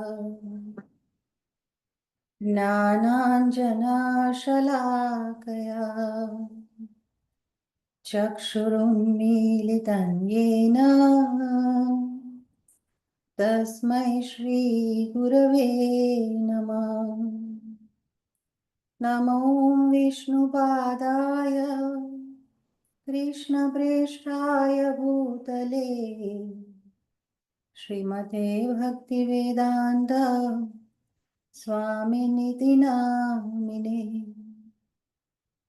ज्ञानाञ्जनाशलाकया चक्षुरुन्मीलितं येन तस्मै श्रीगुरवे नमः। नमो विष्णुपादाय कृष्णप्रेष्ठाय भूतले श्रीमते भक्तिवेदान्त स्वामिनिति नामिने।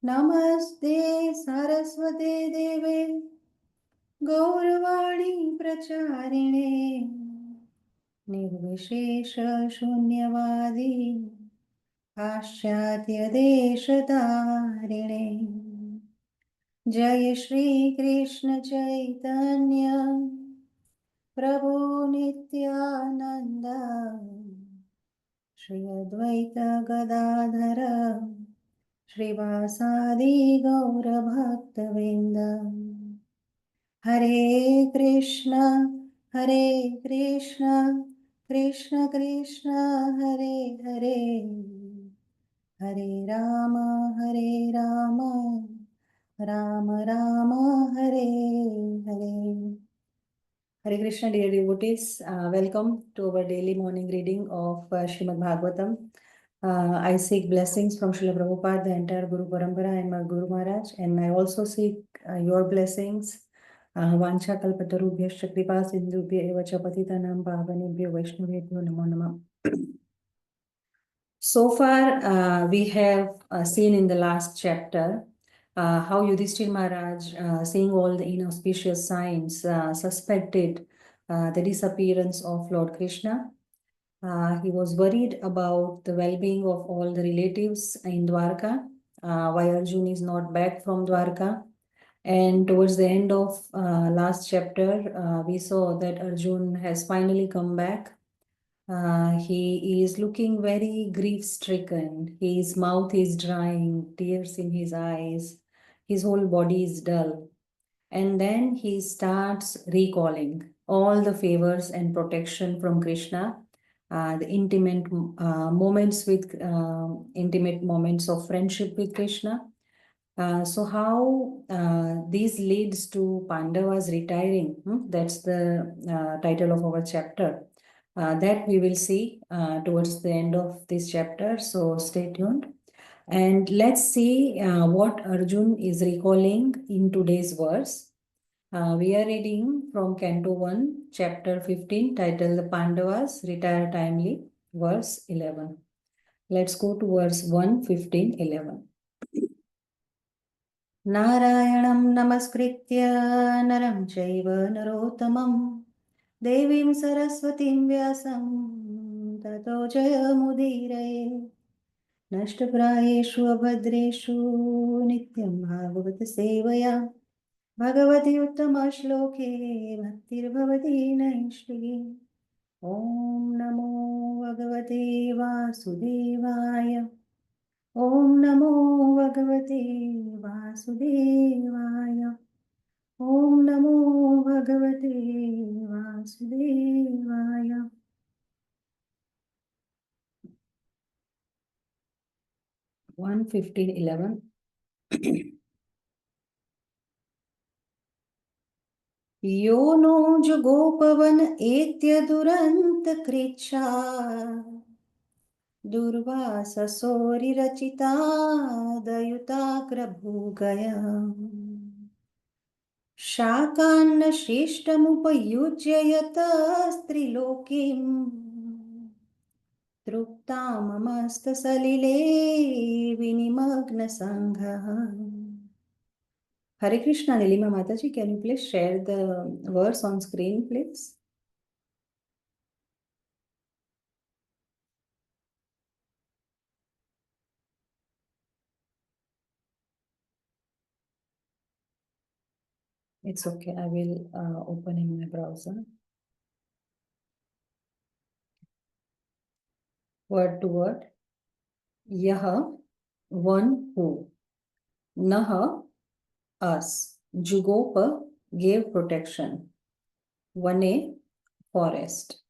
नमस्ते सरस्वते देवे गौरवाणी प्रचारिणे निर्विशेष शून्यवादी पाश्चात्यदेशतारिणे। जय श्री कृष्ण चैतन्य प्रभु नित्यानंद श्री अद्वैत गदाधर श्रीवासादि गौर भक्तवृंद। हरे कृष्ण कृष्ण कृष्ण हरे हरे, हरे Ram Ram Ram Hare Hare. Hare Krishna, dear devotees, welcome to our daily morning reading of Srīmad Bhāgavatam. I seek blessings from Srila Prabhupada, the entire Guru Parampara and my Guru Maharaj, and I also seek your blessings. Vancha kalpatarubhyascha kripa sindhubhya eva cha patitanam pavanebhyo vaishnavebhyo namo namah. So far, we have seen in the last chapter how Yudhishthira Maharaj, seeing all the inauspicious signs, suspected the disappearance of Lord Krishna. He was worried about the well-being of all the relatives in Dwarka, why Arjun is not back from Dwarka. And towards the end of last chapter, we saw that Arjun has finally come back. He is looking very grief-stricken. His mouth is drying, tears in his eyes. His whole body is dull. And then he starts recalling all the favors and protection from Krishna, the intimate moments of friendship with Krishna. So how this leads to Pandavas retiring? That's the title of our chapter. That we will see towards the end of this chapter. So stay tuned. And let's see what Arjun is recalling in today's verse. We are reading from Canto 1, chapter 15, titled The Pandavas Retire Timely, verse 11. Let's go to verse 1, 15, 11. नारायणं नमस्कृत्य नरं चैव नरोत्तमं देवीं सरस्वतीं व्यासं ततो जयमुदीरये। नष्टप्रायेषु अभद्रेषु नित्यं भागवत सेवया भगवति उत्तमश्लोके भक्तिर्भवति नैष्टिकी। ॐ नमो भगवते वासुदेवाय, ॐ नमो भगवते वासुदेवाय, ॐ नमो भगवते वासुदेवाय। 1:15:11. यो no जुगोपवन एत्य दुरंत कृच्छा दुर्वाससोरिरचिता दयुताग्रभूगया शाकान्न शिष्टमुपयुज्य यतस्त्रिलोकीम् तृप्ताममस्तसलिले विनिमग्नसङ्घः। Hare Krishna, Nilima Mataji, can you please share the verse on screen, please? It's okay. I will open in my browser. Word to word. Yaha, one who. Naha, us. Jugopa, gave protection. Vane, forest.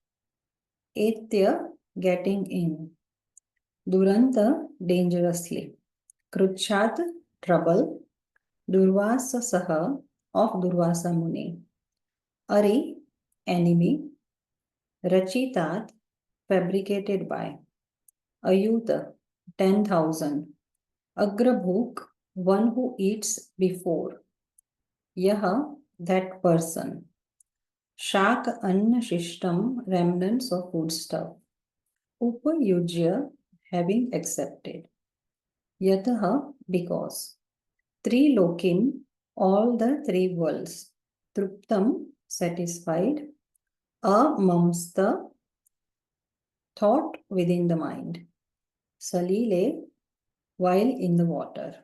Etya, getting in. Duranta, dangerously. Kruchat, trouble. Durvasa Saha, of Durvasa Muni. Ari, enemy. Rachitat, fabricated by. Ayuta, 10,000. Agrabhuk, one who eats before. Yaha, that person. Shak Anna Shishtam, remnants of foodstuff. Upayujya, having accepted. Yataha, because. Trilokim, all the three worlds. Truptam, satisfied. Amamsta, thought within the mind. Salile, while in the water.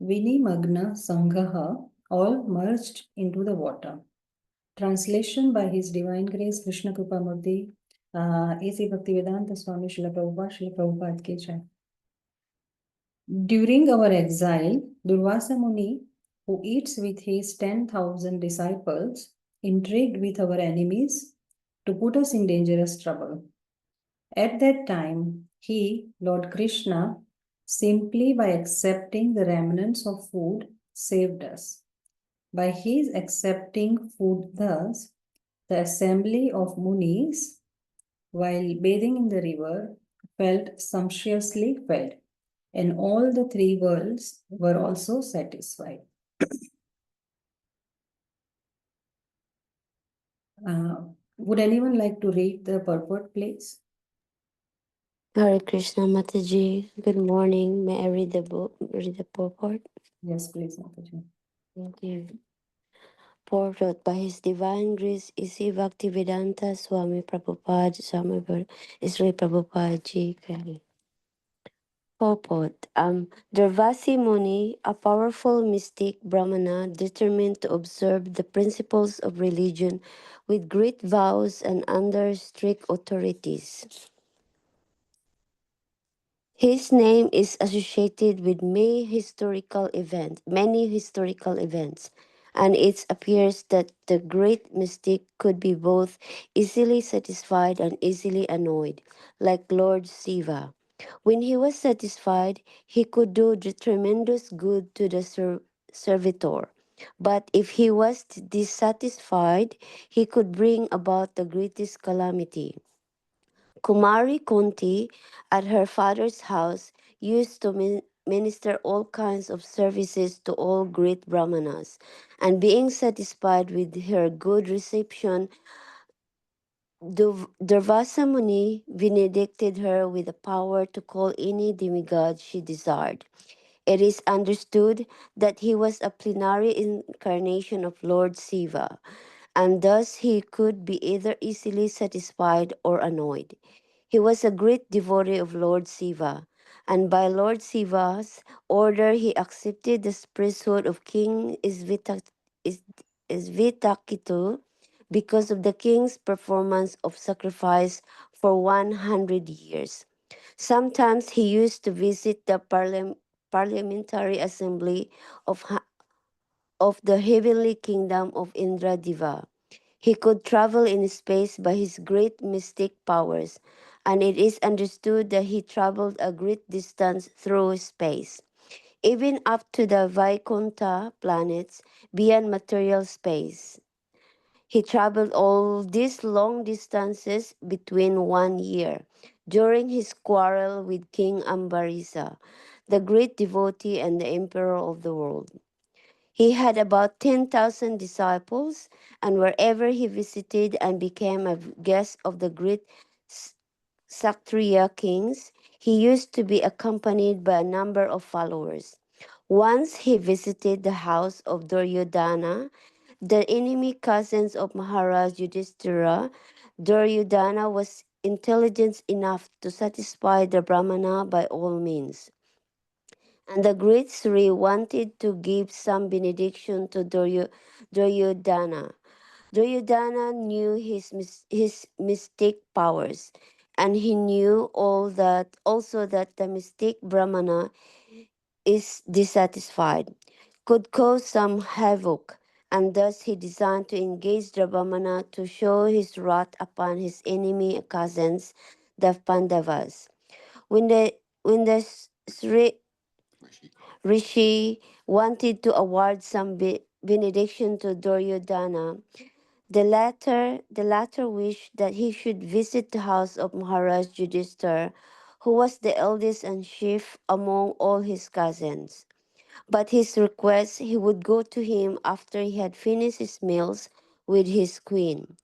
Vinimagna Sanghaha, all merged into the water. Translation by His Divine Grace Krishna Kripamurti, A.C. Bhaktivedanta Swami Srila Prabhupada Ki Jai. During our exile, Durvasa Muni, who eats with his 10,000 disciples, intrigued with our enemies to put us in dangerous trouble. At that time, he, Lord Krishna, simply by accepting the remnants of food, saved us. By his accepting food thus, the assembly of Munis, while bathing in the river, felt sumptuously fed, and all the three worlds were also satisfied. Would anyone like to read the purport, please? Hare Krishna, Mataji. Good morning. May I read the book, read the purport? Yes, please, Mataji. Thank you. Purport by His Divine Grace, A.C. Bhaktivedanta Swami Prabhupada, Sri Prabhupada Ji. Purport. Durvasi Muni, a powerful mystic Brahmana determined to observe the principles of religion with great vows and under strict authorities. His name is associated with many historical events, and it appears that the great mystic could be both easily satisfied and easily annoyed, like Lord Shiva. When he was satisfied, he could do the tremendous good to the servitor. But if he was dissatisfied, he could bring about the greatest calamity. Kumari Kunti, at her father's house, used to minister all kinds of services to all great brahmanas, and being satisfied with her good reception, Durvasa Muni benedicted her with the power to call any demigod she desired. It is understood that he was a plenary incarnation of Lord Shiva, and thus he could be either easily satisfied or annoyed. He was a great devotee of Lord Shiva, and by Lord Shiva's order he accepted the priesthood of King Svetaketu because of the king's performance of sacrifice for 100 years. Sometimes he used to visit the parliamentary assembly of the heavenly kingdom of Indradeva. He could travel in space by his great mystic powers, and it is understood that he traveled a great distance through space, even up to the Vaikuntha planets beyond material space. He traveled all these long distances between 1 year during his quarrel with King Ambarisa, the great devotee and the emperor of the world. He had about 10,000 disciples, and wherever he visited and became a guest of the great Kshatriya kings, he used to be accompanied by a number of followers. Once he visited the house of Duryodhana, the enemy cousins of Maharaj Yudhishthira. Duryodhana was intelligent enough to satisfy the Brahmana by all means. And the great Sri wanted to give some benediction to Duryodhana. Duryodhana knew his mystic powers, and he knew also that the mystic Brahmana is dissatisfied, could cause some havoc, and thus he designed to engage the Brahmana to show his wrath upon his enemy cousins, the Pandavas. When the Rishi wanted to award some benediction to Duryodhana, the latter wished that he should visit the house of Maharaj Yudhishthira, who was the eldest and chief among all his cousins. But his request he would go to him after he had finished his meals with his queen,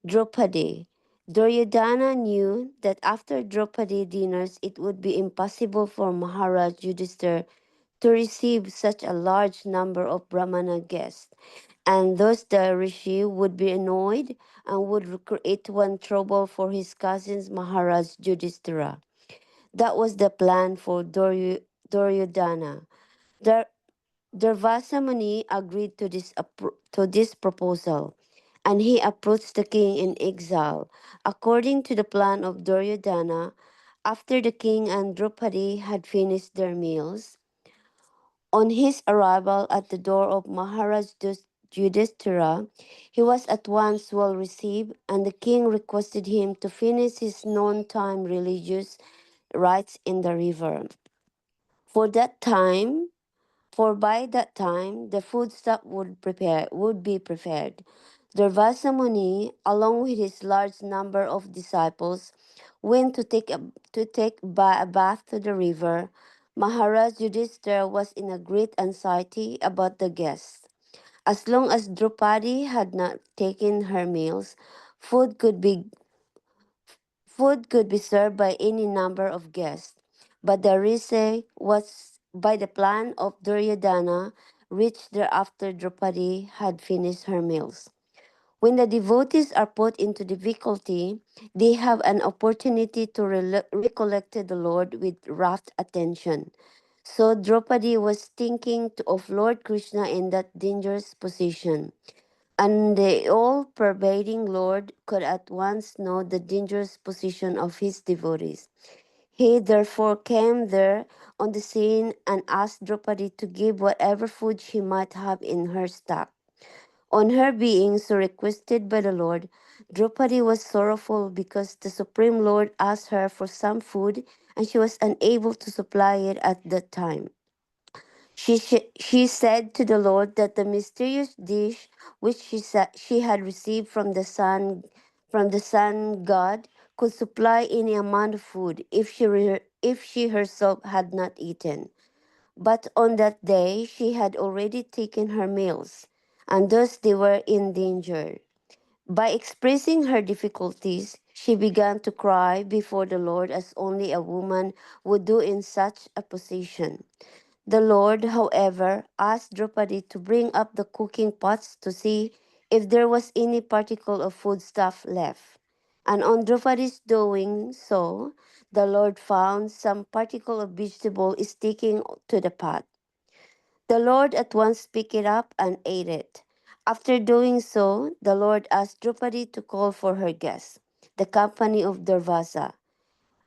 Draupadi. Duryodhana knew that after Draupadi dinners it would be impossible for Maharaj Yudhishthira to receive such a large number of Brahmana guests, and thus the rishi would be annoyed and would create one trouble for his cousins Maharaj Yudhishthira. That was the plan for Duryodhana. Dur- Durvasa Muni agreed to this proposal, and he approached the king in exile. According to the plan of Duryodhana, after the king and Draupadi had finished their meals, on his arrival at the door of Maharaj Yudhishthira, he was at once well received, and the king requested him to finish his noontime religious rites in the river. For that time, for by that time the foodstuff would be prepared. Durvasa Muni, along with his large number of disciples, went to take a bath to the river. Maharaj Yudhishthira was in a great anxiety about the guests. As long as Draupadi had not taken her meals, food could be food could be served by any number of guests. But the rishi was, by the plan of Duryodhana, reached there after Draupadi had finished her meals. When the devotees are put into difficulty, they have an opportunity to recollect the Lord with rapt attention. So Draupadi was thinking of Lord Krishna in that dangerous position. And the all pervading Lord could at once know the dangerous position of his devotees. He therefore came there on the scene and asked Draupadi to give whatever food she might have in her stock. On her being so requested by the Lord, Draupadi was sorrowful because the Supreme Lord asked her for some food and she was unable to supply it at that time. She said to the Lord that the mysterious dish which she had received from the sun god could supply any amount of food if she herself had not eaten. But on that day she had already taken her meals, and thus they were in danger. By expressing her difficulties, she began to cry before the Lord as only a woman would do in such a position. The Lord, however, asked Draupadi to bring up the cooking pots to see if there was any particle of foodstuff left. And on Draupadi's doing so, the Lord found some particle of vegetable sticking to the pot. The Lord at once picked it up and ate it. After doing so, the Lord asked Draupadi to call for her guests, the company of Durvasa.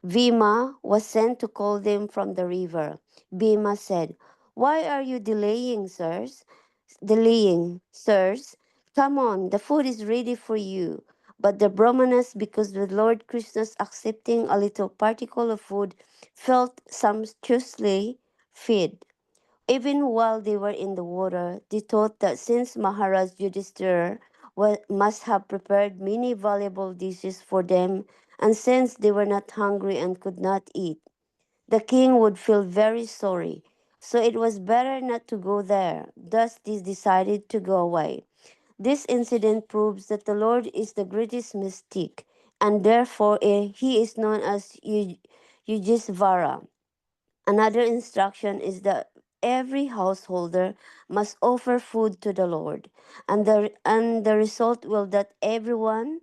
Bhima was sent to call them from the river. Bhima said, "Why are you delaying, sirs? Come on, the food is ready for you." But the Brahmanas, because the Lord Krishna's accepting a little particle of food, felt sumptuously fed. Even while they were in the water, they thought that since Maharaj Yudhishthira must have prepared many valuable dishes for them, and since they were not hungry and could not eat, the king would feel very sorry. So it was better not to go there. Thus they decided to go away. This incident proves that the Lord is the greatest mystic, and therefore he is known as Yujisvara. Another instruction is that every householder must offer food to the Lord, and the result will that everyone,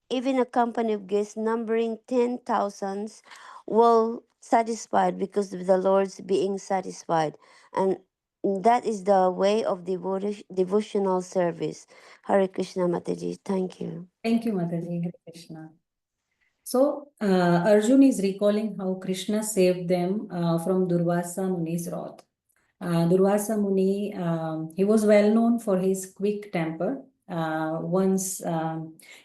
even a company of guests numbering 10,000s, will satisfied because of the Lord's being satisfied, and that is the way of devotional service. Hare Krishna, Mataji. Thank you. Thank you, Mataji. Hare Krishna. So, Arjun is recalling how Krishna saved them from Durvasa Muni's wrath. Durvasa Muni, he was well known for his quick temper. Once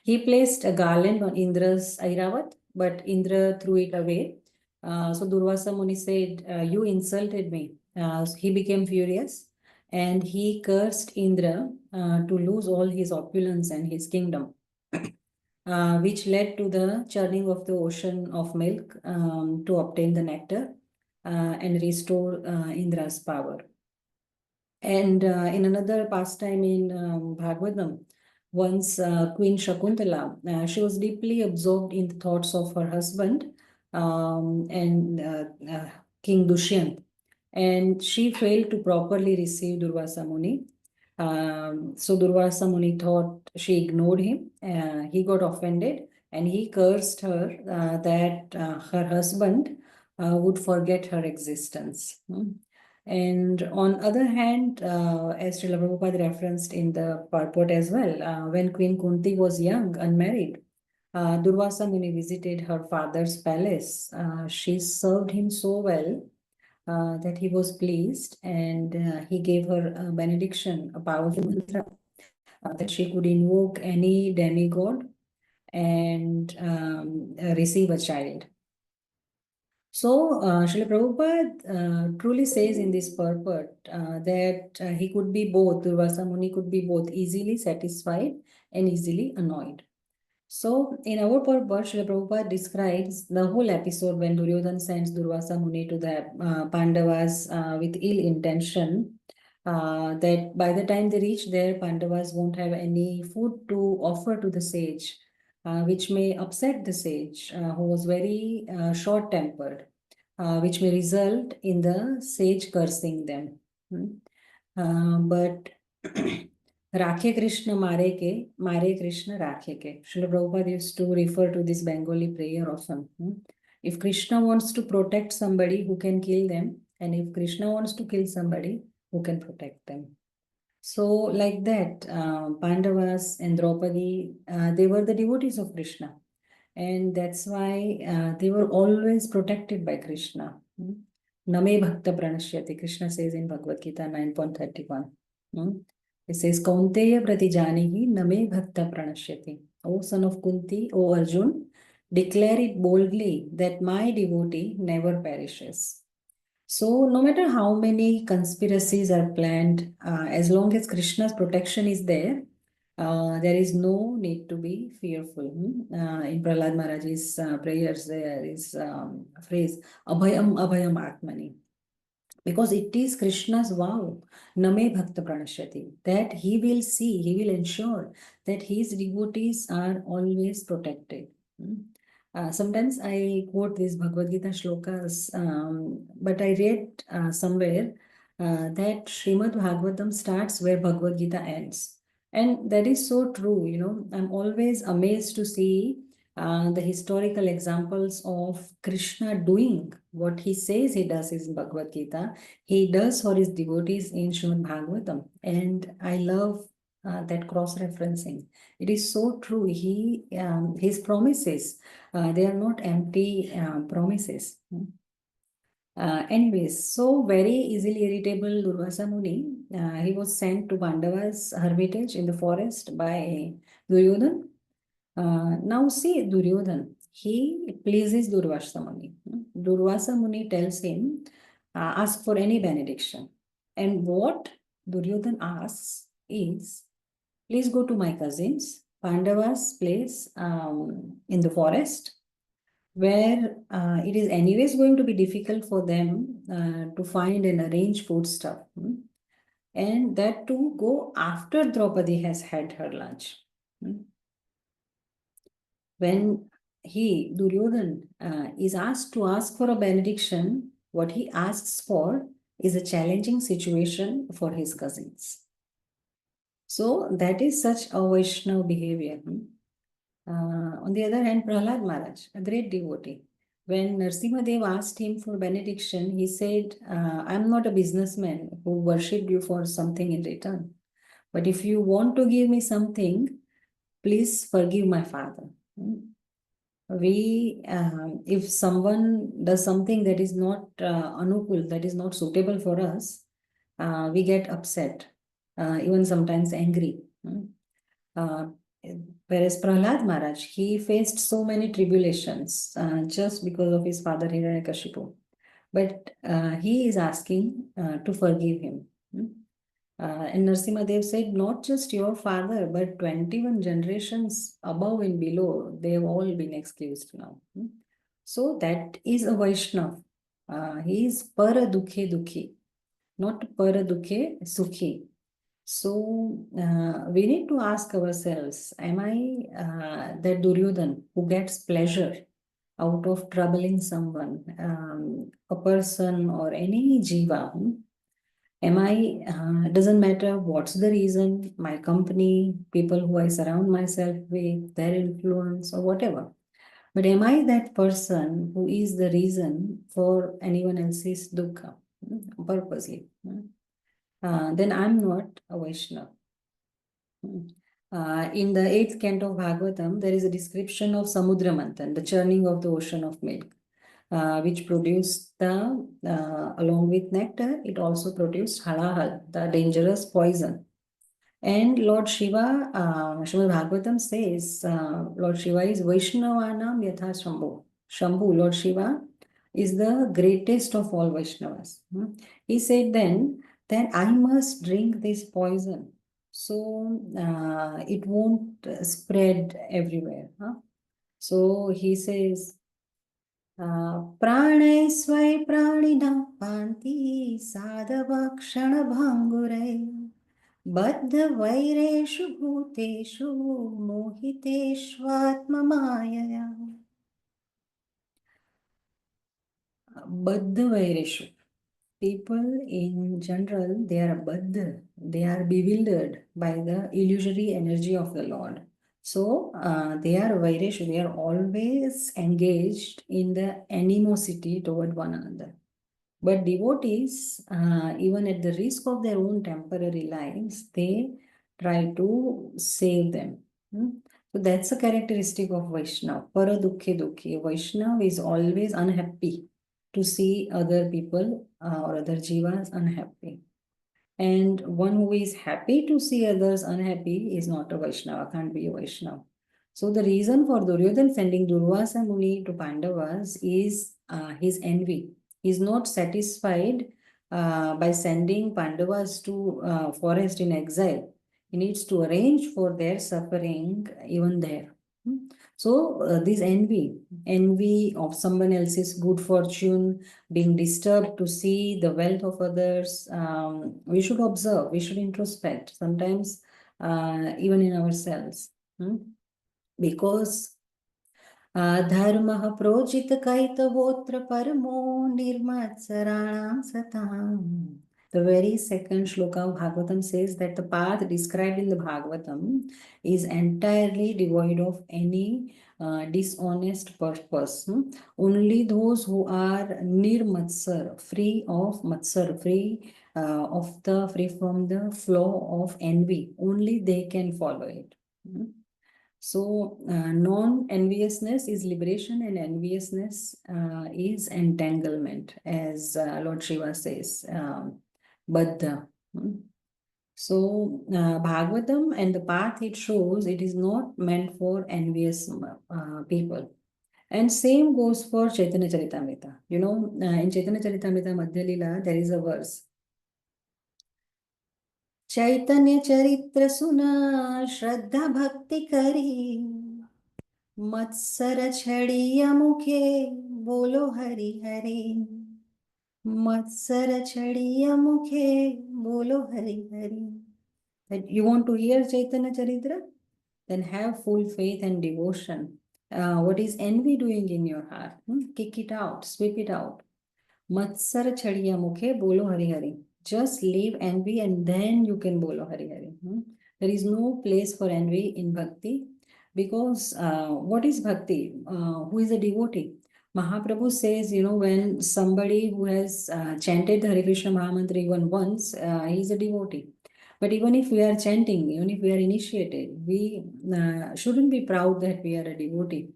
he placed a garland on Indra's Airavat, but Indra threw it away. So Durvasa Muni said, "You insulted me." So he became furious and he cursed Indra to lose all his opulence and his kingdom, which led to the churning of the ocean of milk to obtain the nectar and restore Indra's power. And in another pastime in Bhagavatam, once Queen Shakuntala, she was deeply absorbed in the thoughts of her husband and King Dushyant, and she failed to properly receive Durvasa Muni. So Durvasa Muni thought she ignored him. He got offended and he cursed her that her husband would forget her existence. And on other hand, as Srila Prabhupada referenced in the purport as well, when Queen Kunti was young, unmarried, Durvasa Muni visited her father's palace. She served him so well that he was pleased, and he gave her a benediction, a powerful mantra, that she could invoke any demigod and receive a child. So, Srila Prabhupada truly says in this purport that he could be both, Durvasa Muni could be both easily satisfied and easily annoyed. So, in our purport, Srila Prabhupada describes the whole episode when Duryodhana sends Durvasa Muni to the Pandavas with ill intention, that by the time they reach there, Pandavas won't have any food to offer to the sage, which may upset the sage, who was very short-tempered, which may result in the sage cursing them. But Rakhe Krishna Mare Ke, Mare Krishna Rakhe Ke. Srila Prabhupada used to refer to this Bengali prayer often. If Krishna wants to protect somebody, who can kill them? And if Krishna wants to kill somebody, who can protect them? So like that, Pandavas and Draupadi, they were the devotees of Krishna. And that's why they were always protected by Krishna. Name Bhakta Pranashyati, Krishna says in Bhagavad Gita 9.31. It says, Kaunteya Pratijanihi Name Bhakta Pranashyati. O son of Kunti, O Arjun, declare it boldly that my devotee never perishes. So no matter how many conspiracies are planned, as long as Krishna's protection is there, there is no need to be fearful. In Prahlad Maharaj's prayers, there is a phrase, Abhayam Abhayam Atmani. Because it is Krishna's vow, Name Bhakta Pranashyati, that he will see, he will ensure that his devotees are always protected. Sometimes I quote these Bhagavad Gita shlokas, but I read somewhere that Srimad Bhagavatam starts where Bhagavad Gita ends. And that is so true, I'm always amazed to see the historical examples of Krishna doing what he says he does in Bhagavad Gita. He does for his devotees in Srimad Bhagavatam. And I love that cross-referencing. It is so true. His promises, they are not empty promises. Anyways, so very easily irritable Durvasa Muni, he was sent to Pandava's hermitage in the forest by Duryodhana. Now see Duryodhana, he pleases Durvasa Muni. Durvasa Muni tells him, ask for any benediction. And what Duryodhana asks is, please go to my cousins, Pandava's place in the forest, where it is anyways going to be difficult for them to find and arrange foodstuff. And that to go after Draupadi has had her lunch. When Duryodhana, is asked to ask for a benediction, what he asks for is a challenging situation for his cousins. So that is such a Vaishnava behavior. On the other hand, Prahlad Maharaj, a great devotee, when Narasimhadev asked him for benediction, he said, I'm not a businessman who worshipped you for something in return. But if you want to give me something, please forgive my father. If someone does something that is not anukul, that is not suitable for us, we get upset, even sometimes angry. Whereas Prahlad Maharaj, he faced so many tribulations just because of his father Hiranyakashipu. But he is asking to forgive him. And Narasimha Dev said, not just your father, but 21 generations above and below, they have all been excused now. So that is a Vaishnav. He is para dukhe dukhi, not para dukhe sukhi. So we need to ask ourselves, am I that Duryodhan who gets pleasure out of troubling someone, a person or any jiva? Am I, doesn't matter what's the reason, my company, people who I surround myself with, their influence or whatever. But am I that person who is the reason for anyone else's dukkha purposely? Then I'm not a Vaishnava. In the 8th canto of Bhagavatam, there is a description of Samudra Manthan, the churning of the ocean of milk, which produced along with nectar, it also produced halahal, the dangerous poison. And Lord Shiva, Srimad Bhagavatam says, Lord Shiva is Vaishnavanam Yatha Shambhu. Shambhu, Lord Shiva, is the greatest of all Vaishnavas. He said then that I must drink this poison so it won't spread everywhere. So he says, प्राणै स्वै प्राणिनः पान्ति साधव क्षणभङ्गुरै बद्धवैरेषु भूतेषु मोहितेष्वात्ममायया. Baddhavaireshu. People in general, they are baddha, they are bewildered by the illusory energy of the Lord. So they are vaireshu, they are always engaged in the animosity toward one another. But devotees, even at the risk of their own temporary lives, they try to save them. So that's a characteristic of Vaishnava. Para dukhe dukhe. Vaishnava is always unhappy to see other people or other jivas unhappy. And one who is happy to see others unhappy is not a Vaishnava, can't be a Vaishnava. So the reason for Duryodhan sending Durvasa Muni to Pandavas is his envy. He is not satisfied by sending Pandavas to forest in exile. He needs to arrange for their suffering even there. So this envy of someone else's good fortune, being disturbed to see the wealth of others, we should observe, we should introspect, sometimes even in ourselves. Because धर्मः प्रोजितकैतवोऽत्र परमो निर्मत्सराणां सताम्. The very second shloka of Bhagavatam says that the path described in the Bhagavatam is entirely devoid of any dishonest purpose. Only those who are nirmatsar, free of matsar, free from the flow of envy, only they can follow it. So non-enviousness is liberation and enviousness is entanglement, as Lord Shiva says, Baddha. So Bhagavatam and the path it shows, it is not meant for envious people. And same goes for Chaitanya Charitamrita. You know, in Chaitanya Charitamrita Madhya Lila, there is a verse. चैतन्य चरित्र सुना श्रद्धा भक्ति करी मत्सर छड़िय मुखे बोलो हरि हरि मत्सर छड़िय मुखे बोलो Hari Hari. That you want to hear Chaitanya Charitra? Then have full faith and devotion. What is envy doing in your heart? Kick it out, sweep it out. Matsara chadiya mukhe bolo hari hari. Just leave envy and then you can bolo hari hari. There is no place for envy in bhakti, because what is bhakti? Who is a devotee? Mahaprabhu says, you know, when somebody who has chanted the Hare Krishna Mahamantra even once, he is a devotee. But even if we are chanting, even if we are initiated, we shouldn't be proud that we are a devotee.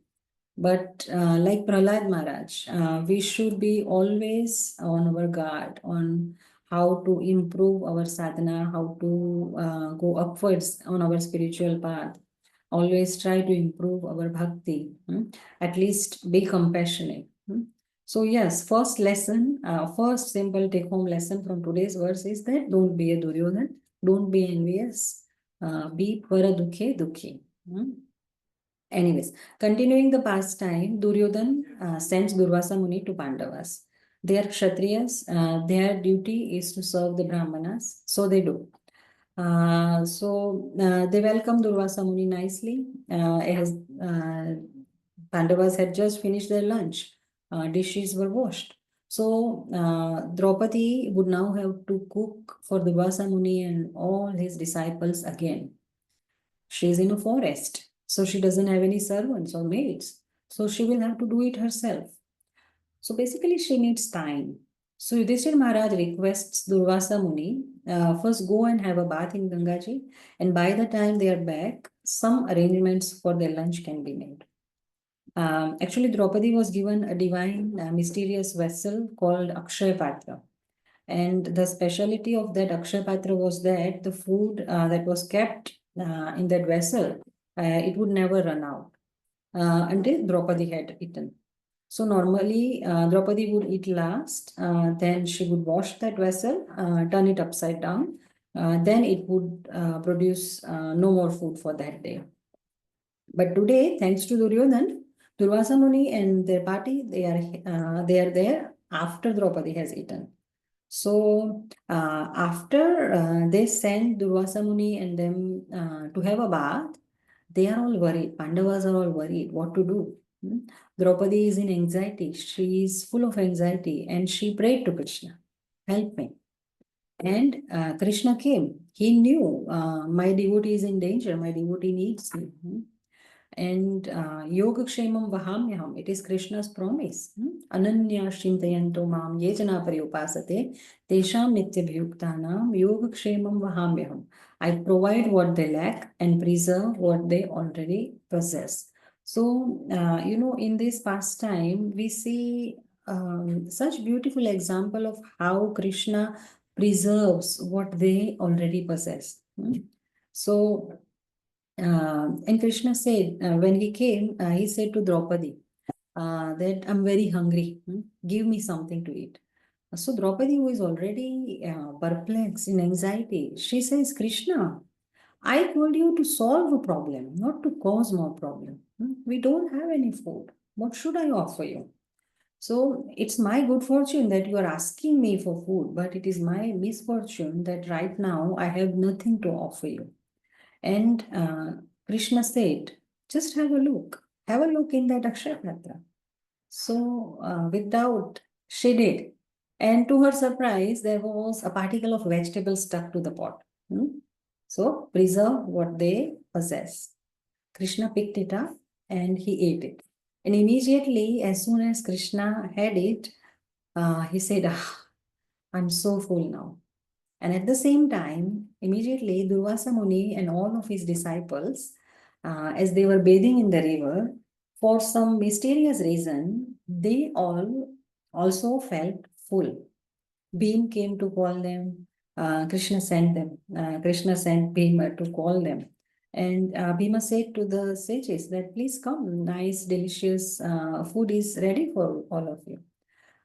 But like Prahlad Maharaj, we should be always on our guard on how to improve our sadhana, how to go upwards on our spiritual path. Always try to improve our bhakti. At least be compassionate. So yes, first lesson, first simple take-home lesson from today's verse is that don't be a Duryodhan, don't be envious, be paradukhe dukhi. Anyways, continuing the pastime, Duryodhan sends Durvasa Muni to Pandavas. They are Kshatriyas, their duty is to serve the Brahmanas, so they do. They welcome Durvasa Muni nicely, as Pandavas had just finished their lunch. Dishes were washed. So Draupadi would now have to cook for Durvasa Muni and all his disciples again. She is in a forest, so she doesn't have any servants or maids. So she will have to do it herself. So basically, she needs time. So Yudhishthira Maharaj requests Durvasa Muni, first go and have a bath in Gangaji, and by the time they are back, some arrangements for their lunch can be made. Actually, Draupadi was given a divine, mysterious vessel called Akshaya Patra. And the speciality of that Akshaya Patra was that the food that was kept in that vessel, it would never run out until Draupadi had eaten. So normally Draupadi would eat last, then she would wash that vessel, turn it upside down, then it would produce no more food for that day. But today, thanks to Duryodhan, Durvasa Muni and their party, they are there after Draupadi has eaten. So after they send Durvasa Muni and them to have a bath, they are all worried. Pandavas are all worried what to do. Draupadi is in anxiety. She is full of anxiety and she prayed to Krishna, help me. And Krishna came. He knew my devotee is in danger. My devotee needs me. And Yogakshemam Vahamyaham, it is Krishna's promise. Ananya Shintayanto Mam Yejana Pariyupasate Tesham Nityabhyuktanam Yogakshemam Vahamyaham. I provide what they lack and preserve what they already possess. So, in this pastime, we see such beautiful example of how Krishna preserves what they already possess. So, and Krishna said, when he came, he said to Draupadi that I'm very hungry. Give me something to eat. So Draupadi, who is already perplexed in anxiety, she says, Krishna, I told you to solve a problem, not to cause more problem. We don't have any food. What should I offer you? So it's my good fortune that you are asking me for food, but it is my misfortune that right now I have nothing to offer you. And Krishna said, just have a look. Have a look in that Akshaya Patra. So with doubt, she did. And to her surprise, there was a particle of vegetable stuck to the pot. So preserve what they possess. Krishna picked it up and he ate it. And immediately, as soon as Krishna had it, he said, I'm so full now. And at the same time, immediately Durvasa Muni and all of his disciples, as they were bathing in the river, for some mysterious reason, they all also felt full. Bhim came to call them. Krishna sent them. Krishna sent Bhima to call them. And Bhima said to the sages that please come, nice, delicious food is ready for all of you.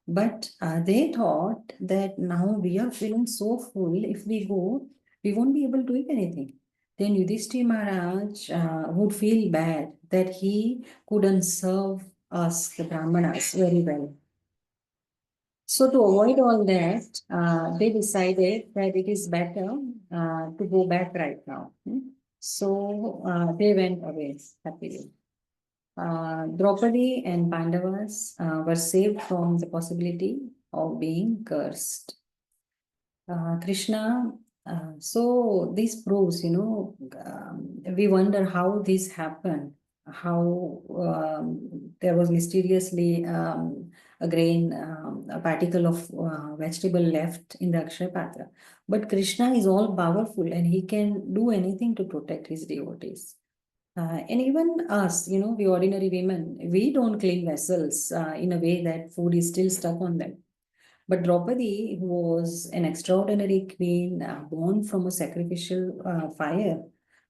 But they thought that now we are feeling so full, if we go, we won't be able to eat anything. Then Yudhishthira Maharaj would feel bad that he couldn't serve us, the Brahmanas, very well. So to avoid all that, they decided that it is better to go back right now. So they went away happily. Draupadi and Pandavas were saved from the possibility of being cursed. Krishna, so this proves, we wonder how this happened, how there was mysteriously a grain, a particle of vegetable left in the Akshaya Patra. But Krishna is all powerful and he can do anything to protect his devotees. And even us, we ordinary women, we don't clean vessels in a way that food is still stuck on them. But Draupadi, who was an extraordinary queen born from a sacrificial fire,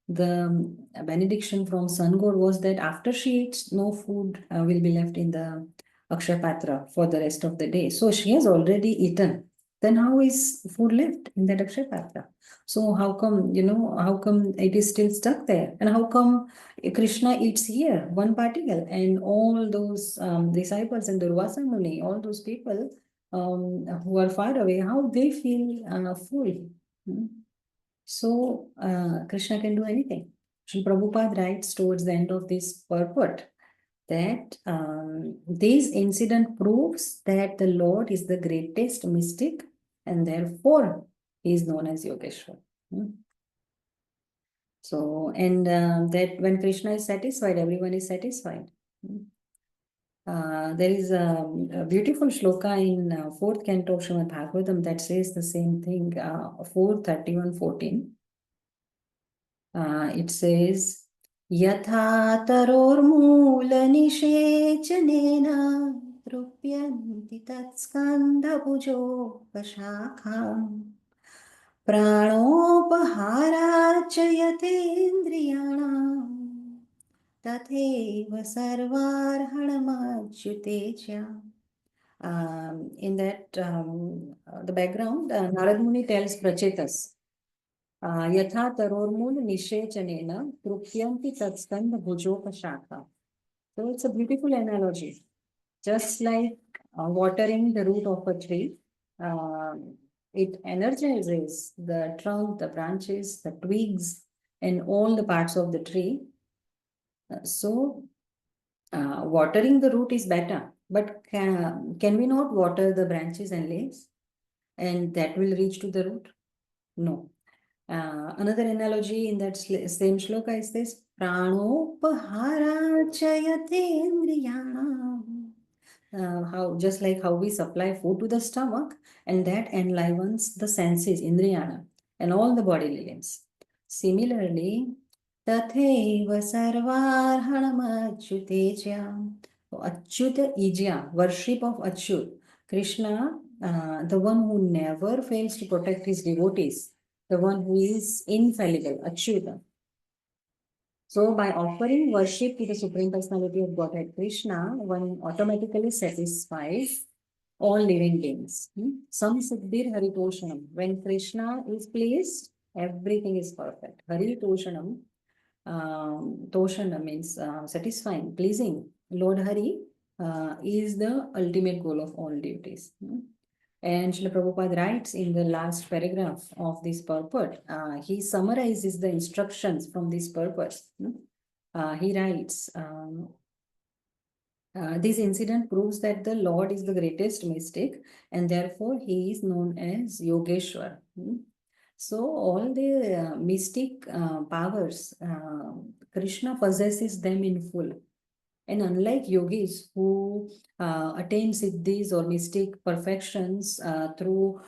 the benediction from sun god was that after she eats, no food will be left in the Akshapatra for the rest of the day. So she has already eaten. Then how is food left in that Akshapatra? So how come, how come it is still stuck there? And how come Krishna eats here, one particle, and all those disciples and Durvasa Muni, all those people who are far away, how they feel full. Hmm? So Krishna can do anything. Srila Prabhupada writes towards the end of this purport that this incident proves that the Lord is the greatest mystic and therefore he is known as Yogeshwar. So, and that when Krishna is satisfied, everyone is satisfied. There is a beautiful shloka in fourth canto of Srimad Bhagavatam that says the same thing, 4:31-14. It says, Yatha tarormoolanishechanena trupyanti tatskandhabhujo vashakha प्राणोपहाराचयतेन्द्रियाणाम् तथैव सर्वार्हणमच्युतेज्य. In that, the background, Narad Muni tells Prachetas, Yatha tarormul nishechanena trupyanti tatskand bhujopashakha. So it's a beautiful analogy. Just like watering the root of a tree, it energizes the trunk, the branches, the twigs, and all the parts of the tree. So watering the root is better, but can we not water the branches and leaves? And that will reach to the root? No. Another analogy in that same shloka is this, Pranopaharachayatendriyanam. How just like how we supply food to the stomach, and that enlivens the senses, indriyana, and all the bodily limbs. Similarly, tathaiva sarvarhanamachyuteja. Achyuta ijya, worship of Achyut. Krishna, the one who never fails to protect his devotees, the one who is infallible, Achyuta. So by offering worship to the Supreme Personality of Godhead Krishna, one automatically satisfies all living beings. Sam Siddhir Haritoshanam. When Krishna is pleased, everything is perfect. Haritoshanam, Toshana means satisfying, pleasing. Lord Hari is the ultimate goal of all deities. And Srila Prabhupada writes in the last paragraph of this purport, he summarizes the instructions from this purpose. He writes, this incident proves that the Lord is the greatest mystic and therefore he is known as Yogeshwar. So all the mystic powers, Krishna possesses them in full. And unlike yogis who attain siddhis or mystic perfections through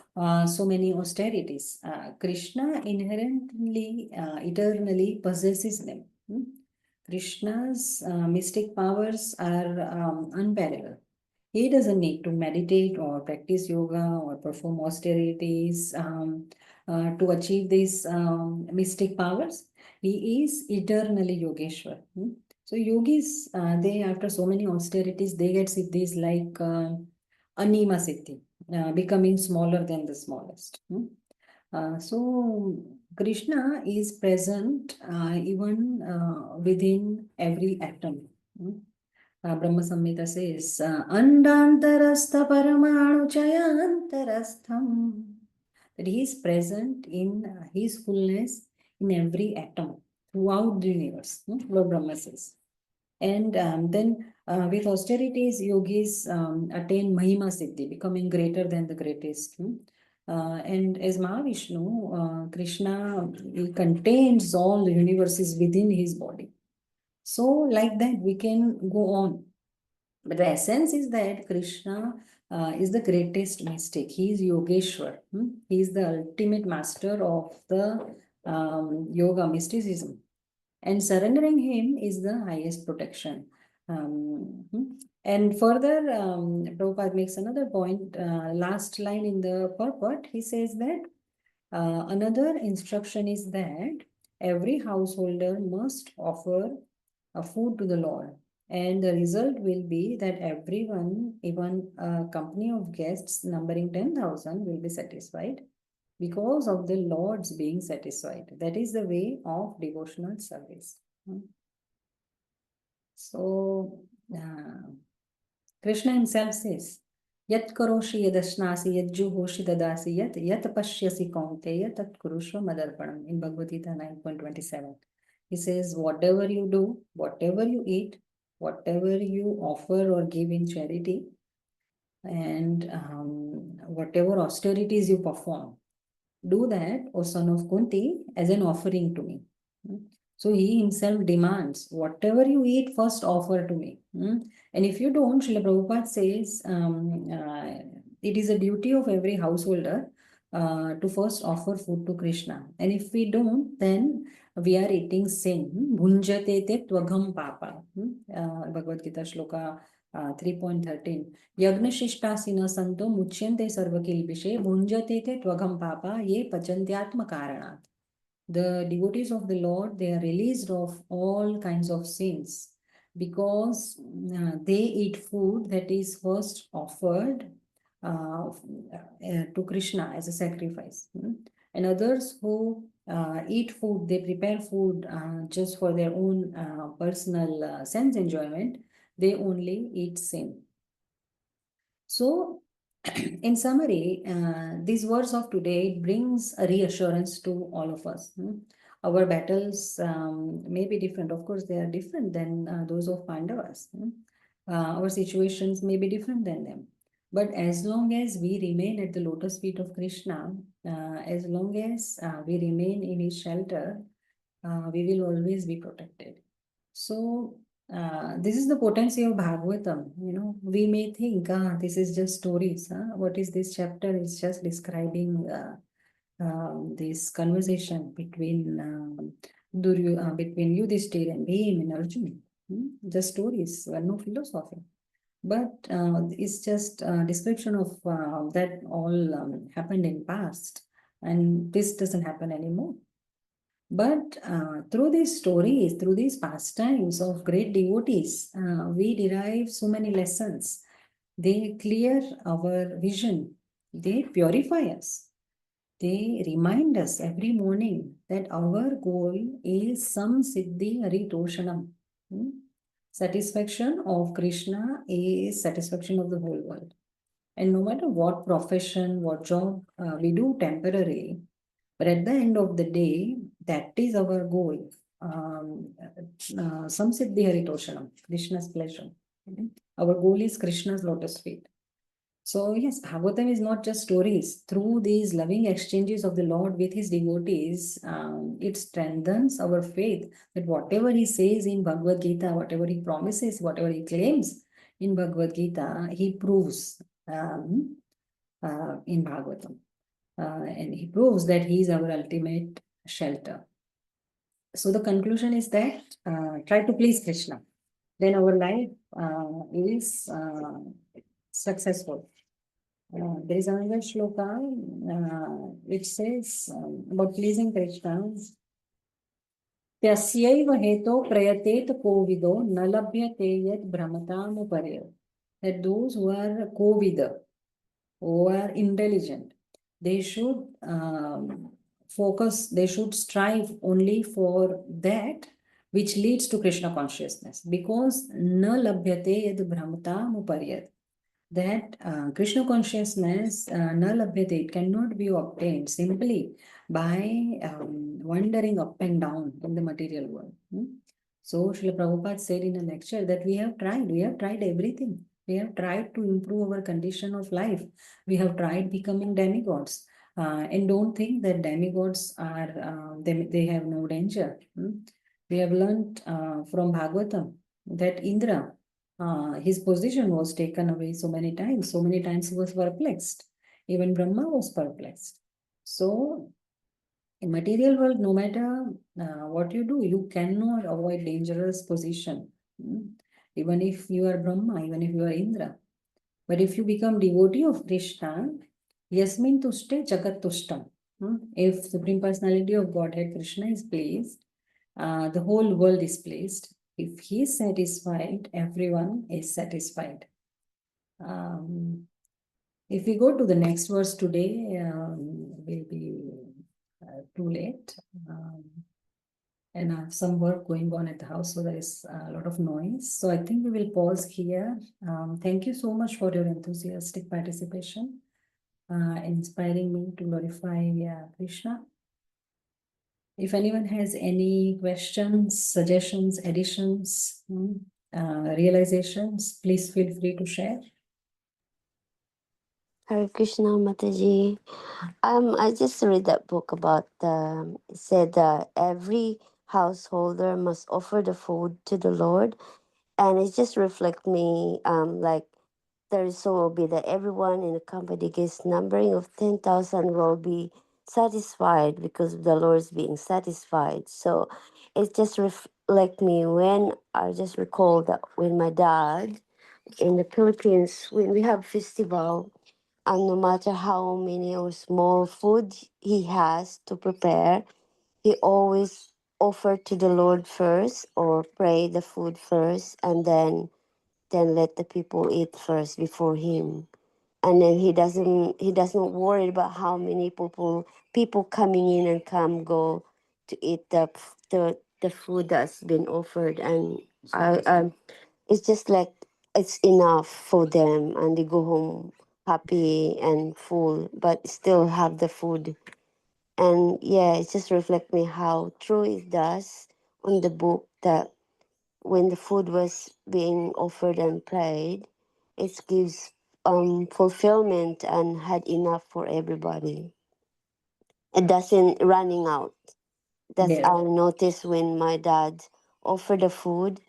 so many austerities, Krishna inherently, eternally possesses them. Krishna's mystic powers are unparalleled. He doesn't need to meditate or practice yoga or perform austerities to achieve these mystic powers. He is eternally Yogeshwar. So yogis, they after so many austerities, they get siddhis like anima siddhi, becoming smaller than the smallest. So Krishna is present even within every atom. Brahma Samhita says, Andantarastha Paramanu Chayantarastham. That he is present in his fullness in every atom throughout the universe. Lord Brahma says. And then with austerities, yogis attain Mahima Siddhi, becoming greater than the greatest. And as Mahavishnu, Krishna contains all the universes within his body. So like that, we can go on. But the essence is that Krishna is the greatest mystic. He is Yogeshwar. He is the ultimate master of the yoga mysticism. And surrendering him is the highest protection. And further, Prabhupada makes another point, last line in the purport, he says that another instruction is that every householder must offer a food to the Lord. And the result will be that everyone, even a company of guests numbering 10,000, will be satisfied because of the Lord's being satisfied. That is the way of devotional service. So, Krishna himself says, Yat karoshi yadashnasi yat juhoshi dadasi yat pashyasi kaunteya tat kurushva madarpanam in Bhagavad Gita 9.27. He says, whatever you do, whatever you eat, whatever you offer or give in charity, and whatever austerities you perform, do that, O son of Kunti, as an offering to me. So he himself demands, whatever you eat, first offer to me. And if you don't, Srila Prabhupada says, it is a duty of every householder to first offer food to Krishna. And if we don't, then we are eating sin. Bhunjate te tvagam papa. Bhagavad Gita Shloka 3.13. यज्ञशिष्टासिन संतो मुच्यन्ते सर्वकिल्बिषे भुञ्जते ते त्वघं पापा ये पचन्त्यात्म कारणात्. The devotees of the Lord, they are released of all kinds of sins because they eat food that is first offered to Krishna as a sacrifice. And others who eat food, they prepare food just for their own personal sense enjoyment, they only eat sin. So, in summary, these words of today brings a reassurance to all of us. Our battles may be different. Of course, they are different than those of Pandavas. Our situations may be different than them. But as long as we remain at the lotus feet of Krishna, as long as we remain in his shelter, we will always be protected. So, this is the potency of Bhagavatam. We may think, this is just stories. What is this chapter? It's just describing this conversation between between Yudhishthira and Bhim and Arjuna. Just stories, no philosophy. But it's just a description of that all happened in past, and this doesn't happen anymore. But through these stories, through these pastimes of great devotees, we derive so many lessons. They clear our vision. They purify us. They remind us every morning that our goal is samsiddhi haritoshanam. Satisfaction of Krishna is satisfaction of the whole world. And no matter what profession, what job we do temporarily, but at the end of the day, that is our goal. Samsiddhi haritoshanam, Krishna's pleasure. Our goal is Krishna's lotus feet. So yes, Bhagavatam is not just stories. Through these loving exchanges of the Lord with his devotees, it strengthens our faith that whatever he says in Bhagavad Gita, whatever he promises, whatever he claims in Bhagavad Gita, he proves in Bhagavatam. And he proves that he is our ultimate shelter. So the conclusion is that try to please Krishna. Then our life is successful. There is another shloka which says about pleasing Krishna. Tasyaiva heto prayatet kovido na labhyate yat brahmatam upareyo. That those who are kovida, who are intelligent, they should focus, they should strive only for that which leads to Krishna consciousness, because na labhyate yad brahmatam uparyat. That Krishna consciousness, na labhyate, it cannot be obtained simply by wandering up and down in the material world. So Srila Prabhupada said in a lecture that we have tried everything. We have tried to improve our condition of life. We have tried becoming demigods. And don't think that demigods are, they have no danger. We have learned from Bhagavatam that Indra, his position was taken away so many times he was perplexed. Even Brahma was perplexed. So in material world, no matter what you do, you cannot avoid dangerous position. even if you are Brahma, even if you are Indra. But if you become devotee of Krishna, Yasmin Tushte Jagat Tushtam. If Supreme Personality of Godhead Krishna is pleased, the whole world is pleased. If he is satisfied, everyone is satisfied. If we go to the next verse today, will be too late. And I have some work going on at the house, so there is a lot of noise. So I think we will pause here. Thank you so much for your enthusiastic participation, inspiring me to glorify Krishna. If anyone has any questions, suggestions, additions, realizations, please feel free to share. Hare Krishna, Mataji. I just read that book about it said every householder must offer the food to the Lord, and it just reflect me like the result will be that everyone in the company gets numbering of 10,000 will be satisfied because the Lord is being satisfied. So it just reflect me when I just recall that when my dad in the Philippines, when we have festival, and no matter how many or small food he has to prepare, he always offer to the Lord first or pray the food first, and then let the people eat first before him. And then he doesn't worry about how many people coming in and come go to eat the food that's been offered. And I it's just like it's enough for them, and they go home happy and full, but still have the food. And yeah, it just reflect me how true it does on the book that when the food was being offered and prayed, it gives fulfillment and had enough for everybody. It doesn't running out. That's Yes. I noticed when my dad offered the food.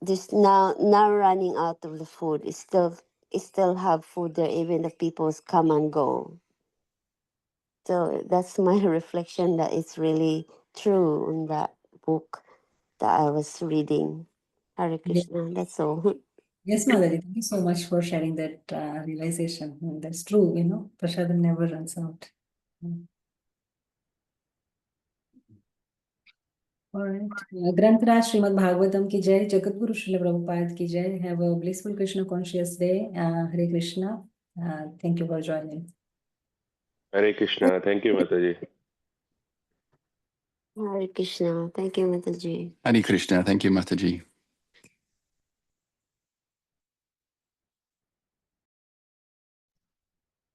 There's now running out of the food. It still have food there, even the people's come and go. So that's my reflection that it's really true in that book that I was reading. Hare Krishna. That's all. Yes, Madhuri, thank you so much for sharing that realization. That's true, prasadam never runs out. All right. Granth Raj Srimad Bhagavatam ki jai, Jagadguru Srila Prabhupada ki jai. Have a blissful Krishna conscious day. Hare Krishna. Thank you for joining. Hare Krishna. Thank you, Mataji. Hare Krishna. Thank you, Mataji. Hare Krishna. Thank you, Mataji.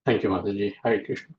Thank you, Mataji. Hare Krishna.